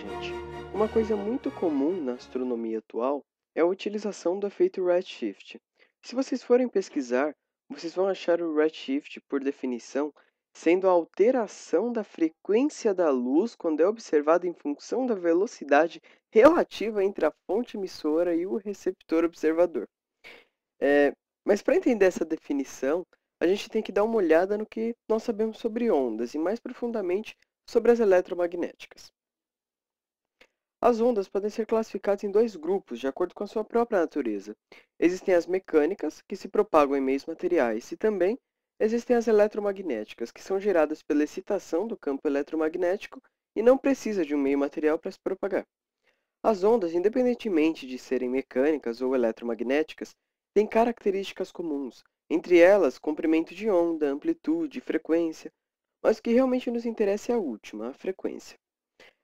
gente. Uma coisa muito comum na astronomia atual é a utilização do efeito redshift. Se vocês forem pesquisar, vocês vão achar o redshift, por definição, sendo a alteração da frequência da luz quando é observada em função da velocidade relativa entre a fonte emissora e o receptor observador. É, mas para entender essa definição, a gente tem que dar uma olhada no que nós sabemos sobre ondas e mais profundamente sobre as eletromagnéticas. As ondas podem ser classificadas em dois grupos, de acordo com a sua própria natureza. Existem as mecânicas, que se propagam em meios materiais, e também existem as eletromagnéticas, que são geradas pela excitação do campo eletromagnético e não precisa de um meio material para se propagar. As ondas, independentemente de serem mecânicas ou eletromagnéticas, têm características comuns, entre elas comprimento de onda, amplitude, frequência, mas o que realmente nos interessa é a última, a frequência.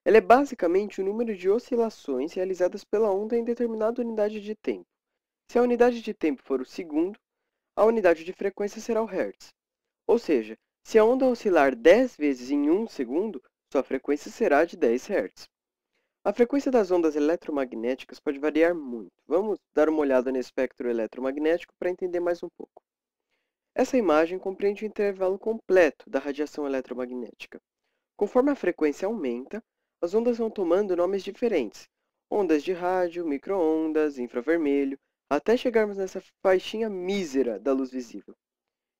Ela é basicamente o número de oscilações realizadas pela onda em determinada unidade de tempo. Se a unidade de tempo for o segundo, a unidade de frequência será o hertz. Ou seja, se a onda oscilar 10 vezes em 1 segundo, sua frequência será de 10 Hz. A frequência das ondas eletromagnéticas pode variar muito. Vamos dar uma olhada no espectro eletromagnético para entender mais um pouco. Essa imagem compreende o intervalo completo da radiação eletromagnética. Conforme a frequência aumenta, as ondas vão tomando nomes diferentes: ondas de rádio, micro-ondas, infravermelho, até chegarmos nessa faixinha mísera da luz visível.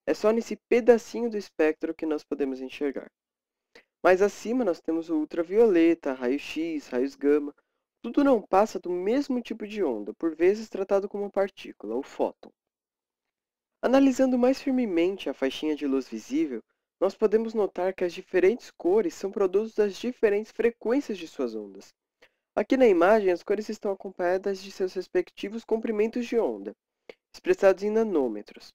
É só nesse pedacinho do espectro que nós podemos enxergar. Mais acima nós temos o ultravioleta, raio-x, raios gama. Tudo não passa do mesmo tipo de onda, por vezes tratado como partícula, o fóton. Analisando mais firmemente a faixinha de luz visível, nós podemos notar que as diferentes cores são produtos das diferentes frequências de suas ondas. Aqui na imagem, as cores estão acompanhadas de seus respectivos comprimentos de onda, expressados em nanômetros.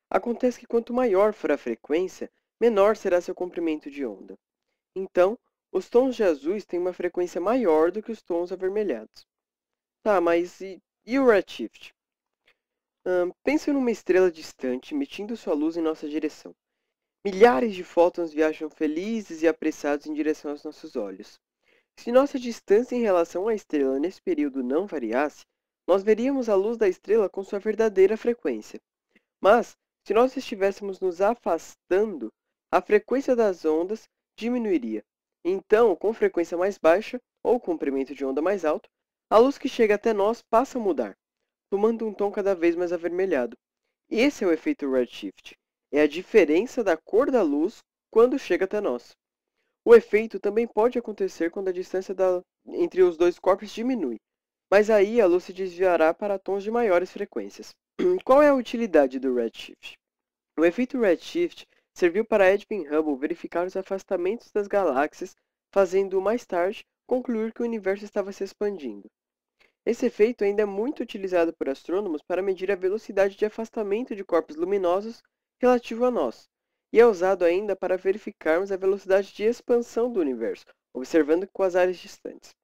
Acontece que quanto maior for a frequência, menor será seu comprimento de onda. Então, os tons de azuis têm uma frequência maior do que os tons avermelhados. Tá, mas e o redshift? Pense numa estrela distante emitindo sua luz em nossa direção. Milhares de fótons viajam felizes e apressados em direção aos nossos olhos. Se nossa distância em relação à estrela nesse período não variasse, nós veríamos a luz da estrela com sua verdadeira frequência. Mas, se nós estivéssemos nos afastando, a frequência das ondas diminuiria. Então, com frequência mais baixa, ou comprimento de onda mais alto, a luz que chega até nós passa a mudar, tomando um tom cada vez mais avermelhado. Esse é o efeito redshift. É a diferença da cor da luz quando chega até nós. O efeito também pode acontecer quando a distância entre os dois corpos diminui, mas aí a luz se desviará para tons de maiores frequências. Qual é a utilidade do redshift? O efeito redshift serviu para Edwin Hubble verificar os afastamentos das galáxias, fazendo mais tarde concluir que o universo estava se expandindo. Esse efeito ainda é muito utilizado por astrônomos para medir a velocidade de afastamento de corpos luminosos relativo a nós, e é usado ainda para verificarmos a velocidade de expansão do universo, observando quasares distantes.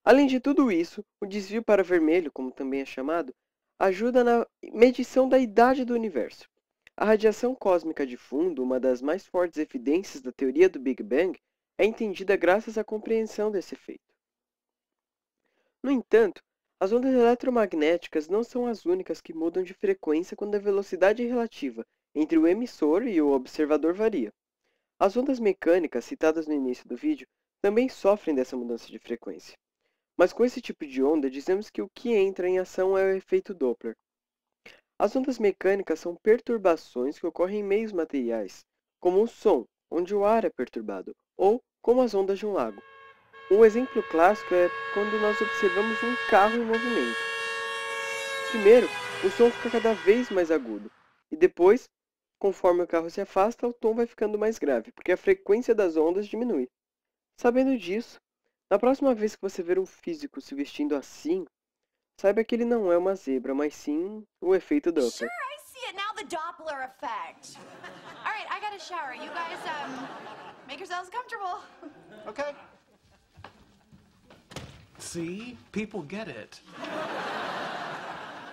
Além de tudo isso, o desvio para vermelho, como também é chamado, ajuda na medição da idade do universo. A radiação cósmica de fundo, uma das mais fortes evidências da teoria do Big Bang, é entendida graças à compreensão desse efeito. No entanto, as ondas eletromagnéticas não são as únicas que mudam de frequência quando a velocidade relativa entre o emissor e o observador varia. As ondas mecânicas citadas no início do vídeo também sofrem dessa mudança de frequência. Mas com esse tipo de onda, dizemos que o que entra em ação é o efeito Doppler. As ondas mecânicas são perturbações que ocorrem em meios materiais, como o som, onde o ar é perturbado, ou como as ondas de um lago. Um exemplo clássico é quando nós observamos um carro em movimento. Primeiro, o som fica cada vez mais agudo, e depois, conforme o carro se afasta, o tom vai ficando mais grave, porque a frequência das ondas diminui. Sabendo disso, na próxima vez que você ver um físico se vestindo assim, saiba que ele não é uma zebra, mas sim o efeito Sure, Doppler. I see it now, the Doppler effect. All right, I gotta shower. You guys, make yourselves comfortable. Okay. See? People get it.